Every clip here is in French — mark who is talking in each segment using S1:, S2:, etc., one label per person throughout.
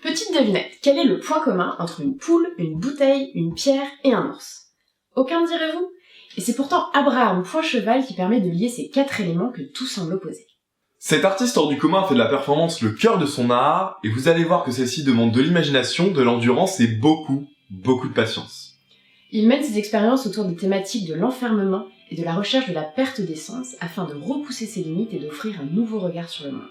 S1: Petite devinette, quel est le point commun entre une poule, une bouteille, une pierre et un ours? Aucun, direz-vous? Et c'est pourtant Abraham Poincheval qui permet de lier ces 4 éléments que tout semble opposer.
S2: Cet artiste hors du commun fait de la performance le cœur de son art, et vous allez voir que celle-ci demande de l'imagination, de l'endurance et beaucoup de patience.
S1: Il mène ses expériences autour des thématiques de l'enfermement et de la recherche de la perte d'essence afin de repousser ses limites et d'offrir un nouveau regard sur le monde.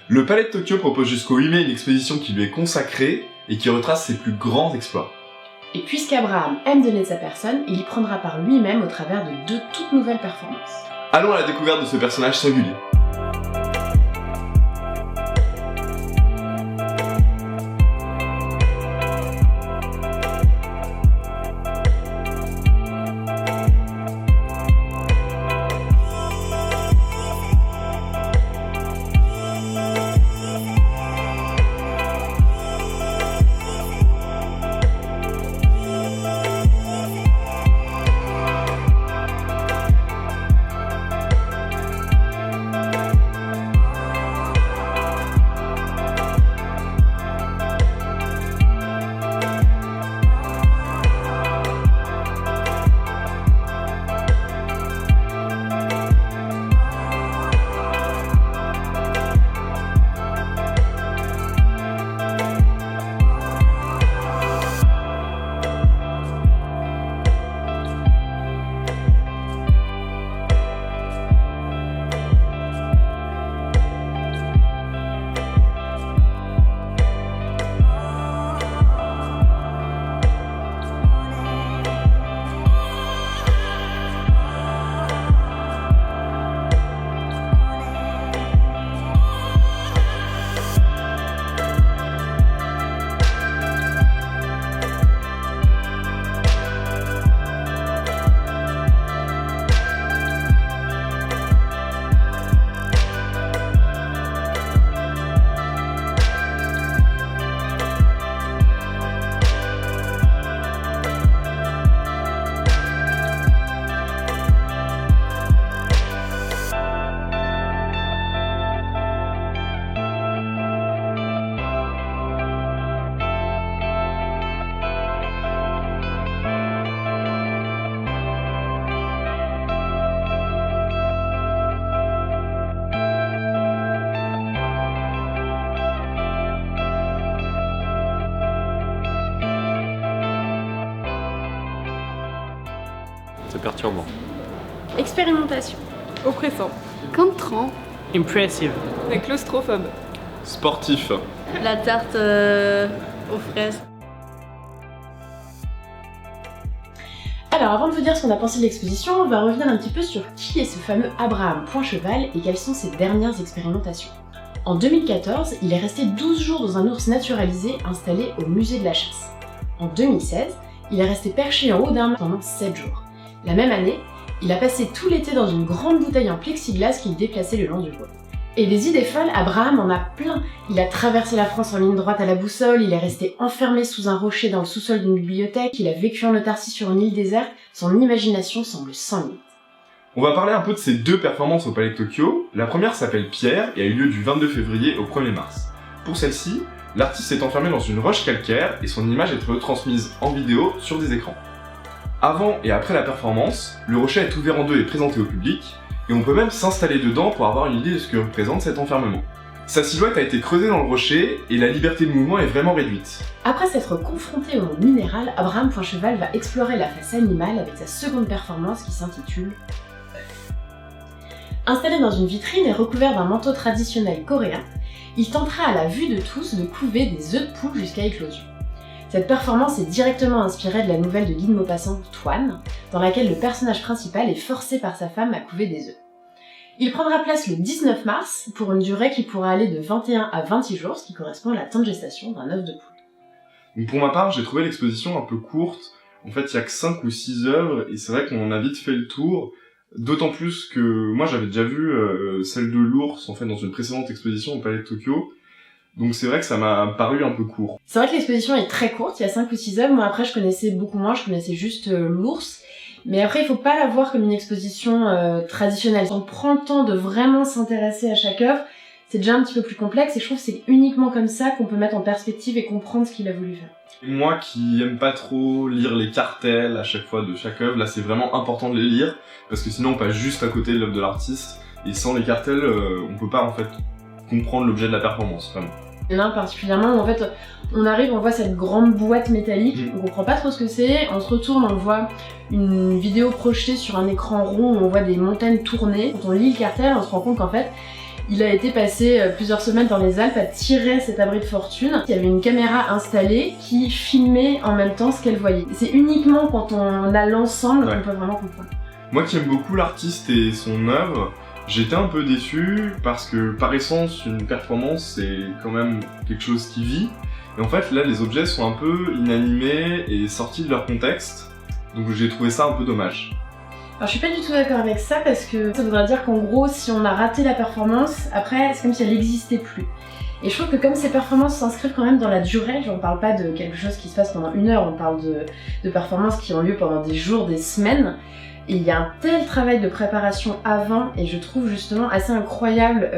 S2: Le Palais de Tokyo propose jusqu'au 8 mai une exposition qui lui est consacrée et qui retrace ses plus grands exploits.
S1: Et puisqu'Abraham aime donner de sa personne, il y prendra part lui-même au travers de 2 toutes nouvelles performances.
S2: Allons à la découverte de ce personnage singulier.
S3: C'est perturbant.
S1: Expérimentation.
S4: Oppressant.
S5: Contrant.
S6: Impressive.
S4: Et claustrophobe.
S2: Sportif.
S5: La tarte aux fraises.
S1: Alors avant de vous dire ce qu'on a pensé de l'exposition, on va revenir un petit peu sur qui est ce fameux Abraham Poincheval et quelles sont ses dernières expérimentations. En 2014, il est resté 12 jours dans un ours naturalisé installé au musée de la chasse. En 2016, il est resté perché en haut d'un mât pendant 7 jours. La même année, il a passé tout l'été dans une grande bouteille en plexiglas qu'il déplaçait le long du Rhône. Et des idées folles, Abraham en a plein. Il a traversé la France en ligne droite à la boussole, il est resté enfermé sous un rocher dans le sous-sol d'une bibliothèque, il a vécu en autarcie sur une île déserte, son imagination semble sans limite.
S2: On va parler un peu de ces 2 performances au Palais de Tokyo. La première s'appelle Pierre et a eu lieu du 22 février au 1er mars. Pour celle-ci, l'artiste s'est enfermé dans une roche calcaire et son image est retransmise en vidéo sur des écrans. Avant et après la performance, le rocher est ouvert en 2 et présenté au public, et on peut même s'installer dedans pour avoir une idée de ce que représente cet enfermement. Sa silhouette a été creusée dans le rocher et la liberté de mouvement est vraiment réduite.
S1: Après s'être confronté au monde minéral, Abraham Poincheval va explorer la face animale avec sa seconde performance qui s'intitule œuf. Installé dans une vitrine et recouvert d'un manteau traditionnel coréen, il tentera à la vue de tous de couver des œufs de poule jusqu'à éclosion. Cette performance est directement inspirée de la nouvelle de Guy de Maupassant, Toine, dans laquelle le personnage principal est forcé par sa femme à couver des œufs. Il prendra place le 19 mars pour une durée qui pourra aller de 21 à 26 jours, ce qui correspond à la temps de gestation d'un œuf de poule.
S2: Donc pour ma part, j'ai trouvé l'exposition un peu courte. En fait, il y a que 5 ou 6 œuvres, et c'est vrai qu'on en a vite fait le tour. D'autant plus que moi, j'avais déjà vu celle de l'ours, en fait, dans une précédente exposition au Palais de Tokyo. Donc c'est vrai que ça m'a paru un peu court.
S1: C'est vrai que l'exposition est très courte, il y a 5 ou 6 œuvres. Moi après je connaissais beaucoup moins, je connaissais juste l'ours. Mais après il faut pas la voir comme une exposition traditionnelle. On prend le temps de vraiment s'intéresser à chaque œuvre. c'est déjà un petit peu plus complexe et je trouve que c'est uniquement comme ça qu'on peut mettre en perspective et comprendre ce qu'il a voulu faire.
S2: Moi qui aime pas trop lire les cartels à chaque fois de chaque œuvre, là c'est vraiment important de les lire, parce que sinon on passe juste à côté de l'œuvre de l'artiste, et sans les cartels, on peut pas en fait comprendre l'objet de la performance, vraiment.
S1: Il y en a un particulièrement où en fait on arrive, on voit cette grande boîte métallique, on comprend pas trop ce que c'est, on se retourne, on voit une vidéo projetée sur un écran rond où on voit des montagnes tourner. Quand on lit le cartel, on se rend compte qu'en fait il a été passé plusieurs semaines dans les Alpes à tirer cet abri de fortune. Il y avait une caméra installée qui filmait en même temps ce qu'elle voyait. C'est uniquement quand on a l'ensemble qu'on peut vraiment comprendre.
S2: Moi qui aime beaucoup l'artiste et son œuvre, j'étais un peu déçu parce que par essence une performance c'est quand même quelque chose qui vit. Et en fait là les objets sont un peu inanimés et sortis de leur contexte. Donc j'ai trouvé ça un peu dommage.
S1: Alors je suis pas du tout d'accord avec ça parce que ça voudrait dire qu'en gros si on a raté la performance, après c'est comme si elle n'existait plus. Et je trouve que comme ces performances s'inscrivent quand même dans la durée, on parle pas de quelque chose qui se passe pendant 1 heure, on parle de performances qui ont lieu pendant des jours, des semaines. Et il y a un tel travail de préparation avant et je trouve justement assez incroyable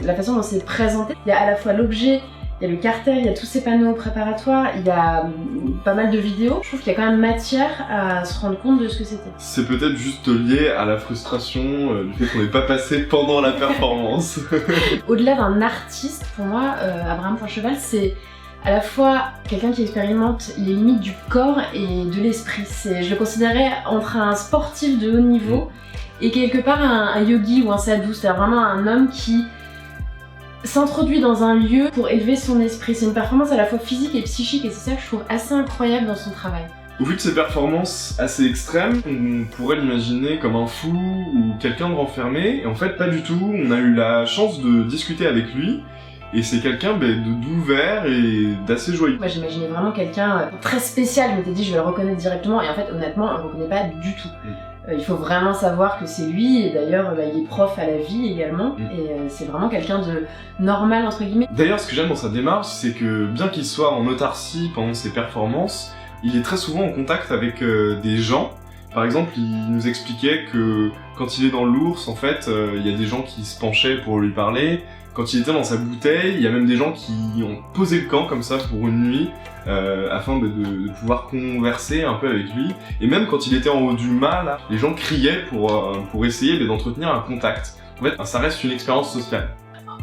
S1: la façon dont c'est présenté. Il y a à la fois l'objet, il y a le cartel, il y a tous ces panneaux préparatoires, il y a pas mal de vidéos. Je trouve qu'il y a quand même matière à se rendre compte de ce que c'était.
S2: C'est peut-être juste lié à la frustration du fait qu'on n'est pas passé pendant la performance.
S1: Au-delà d'un artiste, pour moi, Abraham Poincheval, c'est à la fois quelqu'un qui expérimente les limites du corps et de l'esprit. Je le considérais entre un sportif de haut niveau et quelque part un yogi ou un sadhu, c'est vraiment un homme qui s'introduit dans un lieu pour élever son esprit. C'est une performance à la fois physique et psychique et c'est ça que je trouve assez incroyable dans son travail.
S2: Au vu de ces performances assez extrêmes, on pourrait l'imaginer comme un fou ou quelqu'un de renfermé, et en fait pas du tout. On a eu la chance de discuter avec lui, et c'est quelqu'un d'ouvert et d'assez joyeux.
S1: Moi j'imaginais vraiment quelqu'un très spécial, je m'étais dit je vais le reconnaître directement, et en fait honnêtement on le reconnaît pas du tout. Il faut vraiment savoir que c'est lui, et d'ailleurs il est prof à la vie également, et c'est vraiment quelqu'un de normal entre guillemets.
S2: D'ailleurs ce que j'aime dans sa démarche, c'est que bien qu'il soit en autarcie pendant ses performances, il est très souvent en contact avec des gens. Par exemple, il nous expliquait que quand il est dans l'ours, en fait, il y a des gens qui se penchaient pour lui parler. Quand il était dans sa bouteille, il y a même des gens qui ont posé le camp comme ça pour une nuit, afin de pouvoir converser un peu avec lui. Et même quand il était en haut du mât, là, les gens criaient pour essayer d'entretenir un contact. En fait, ça reste une expérience sociale.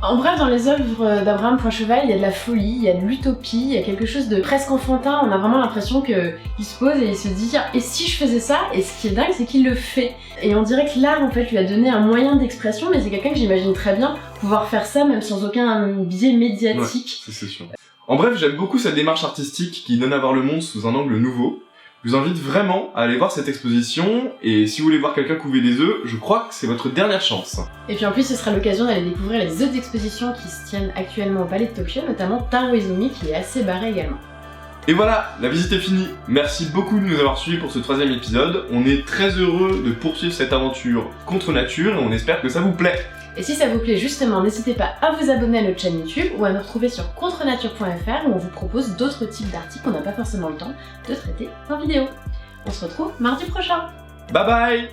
S1: En bref, dans les œuvres d'Abraham Poincheval, il y a de la folie, il y a de l'utopie, il y a quelque chose de presque enfantin. On a vraiment l'impression qu'il se pose et il se dit « Et si je faisais ça ?» Et ce qui est dingue, c'est qu'il le fait. Et on dirait que l'art, en fait, lui a donné un moyen d'expression, mais c'est quelqu'un que j'imagine très bien pouvoir faire ça, même sans aucun biais médiatique.
S2: Ouais, c'est sûr. En bref, j'aime beaucoup cette démarche artistique qui donne à voir le monde sous un angle nouveau. Je vous invite vraiment à aller voir cette exposition, et si vous voulez voir quelqu'un couver des œufs, je crois que c'est votre dernière chance.
S1: Et puis en plus, ce sera l'occasion d'aller découvrir les autres expositions qui se tiennent actuellement au Palais de Tokyo, notamment Taro Izumi qui est assez barré également.
S2: Et voilà, la visite est finie. Merci beaucoup de nous avoir suivis pour ce 3e épisode. On est très heureux de poursuivre cette aventure contre nature, et on espère que ça vous plaît.
S1: Et si ça vous plaît justement, n'hésitez pas à vous abonner à notre chaîne YouTube ou à nous retrouver sur contrenature.fr où on vous propose d'autres types d'articles qu'on n'a pas forcément le temps de traiter en vidéo. On se retrouve mardi prochain.
S2: Bye bye!